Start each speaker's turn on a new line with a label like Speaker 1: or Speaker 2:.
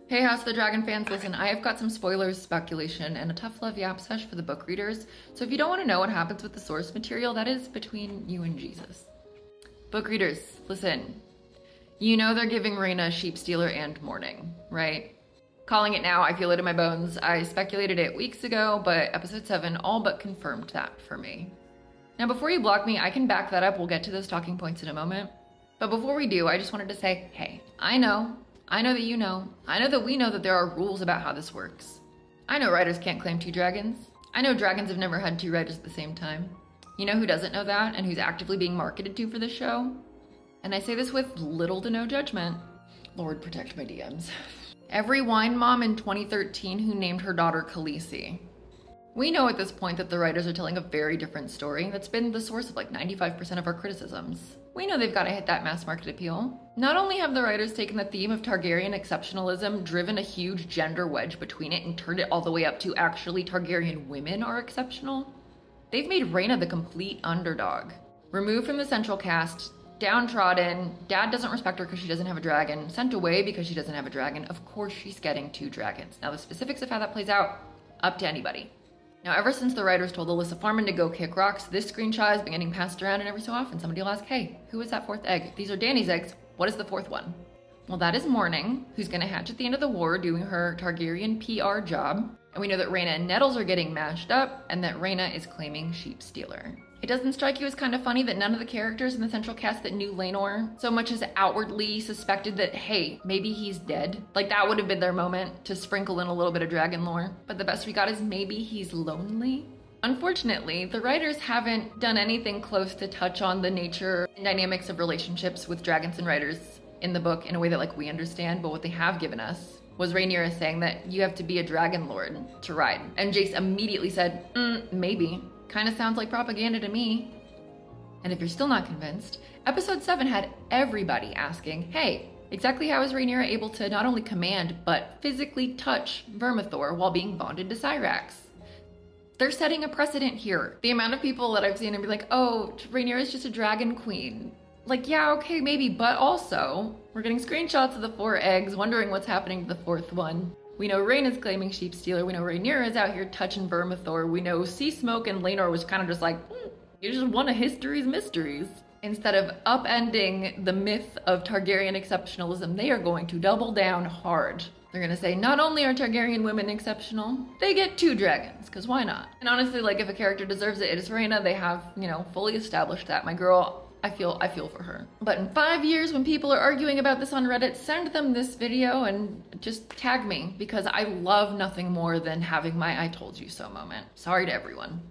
Speaker 1: Hey, House of the Dragon fans, listen, I have got some spoilers, speculation, and a tough love yap sesh for the book readers, so if you don't want to know what happens with the source material, that is between you and Jesus. Book readers, listen. You know they're giving Rhaena Sheepstealer and Morning, right? Calling it now, I feel it in my bones. I speculated it weeks ago, but episode 7 all but confirmed that for me. Now before you block me, I can back that up, we'll get to those talking points in a moment. But before we do, I just wanted to say, hey, I know that you know. I know that we know that there are rules about how this works. I know writers can't claim 2 dragons. I know dragons have never had 2 writers at the same time. You know who doesn't know that and who's actively being marketed to for this show? And I say this with little to no judgment. Lord protect my DMs. Every wine mom in 2013 who named her daughter Khaleesi. We know at this point that the writers are telling a very different story that's been the source of like 95% of our criticisms. We know they've got to hit that mass market appeal. Not only have the writers taken the theme of Targaryen exceptionalism, driven a huge gender wedge between it, and turned it all the way up to actually Targaryen women are exceptional, they've made Rhaena the complete underdog. Removed from the central cast, downtrodden, dad doesn't respect her because she doesn't have a dragon, sent away because she doesn't have a dragon. Of course she's getting 2 dragons. Now the specifics of how that plays out, up to anybody. Now, ever since the writers told Alyssa Farman to go kick rocks, this screenshot has been getting passed around, and every so often somebody will ask, hey, who is that 4th egg? These are Dany's eggs. What is the 4th one? Well, that is Morning, who's going to hatch at the end of the war doing her Targaryen PR job. And we know that Rhaena and Nettles are getting mashed up, and that Rhaena is claiming Sheepstealer. It doesn't strike you as kind of funny that none of the characters in the central cast that knew Laenor so much as outwardly suspected that, hey, maybe he's dead? Like, that would have been their moment to sprinkle in a little bit of dragon lore. But the best we got is maybe he's lonely? Unfortunately, the writers haven't done anything close to touch on the nature and dynamics of relationships with dragons and writers in the book in a way that, like, we understand, but what they have given us was Rhaenyra saying that you have to be a dragon lord to ride. And Jace immediately said, maybe. Kind of sounds like propaganda to me. And if you're still not convinced, episode 7 had everybody asking, hey, exactly how is Rhaenyra able to not only command, but physically touch Vermithor while being bonded to Syrax? They're setting a precedent here. The amount of people that I've seen and be like, oh, Rhaenyra's just a dragon queen. Like, yeah, okay, maybe, but also, we're getting screenshots of the 4 eggs, wondering what's happening to the 4th one. We know Rhaena's claiming Sheepstealer. We know Rhaenyra is out here touching Vermithor. We know Sea Smoke and Laenor was kind of just like, you're just one of history's mysteries. Instead of upending the myth of Targaryen exceptionalism, they are going to double down hard. They're gonna say, not only are Targaryen women exceptional, they get 2 dragons, because why not? And honestly, like, if a character deserves it, it is Rhaena. They have, fully established that. My girl, I feel for her. But in 5 years, when people are arguing about this on Reddit, send them this video and just tag me, because I love nothing more than having my I told you so moment. Sorry to everyone.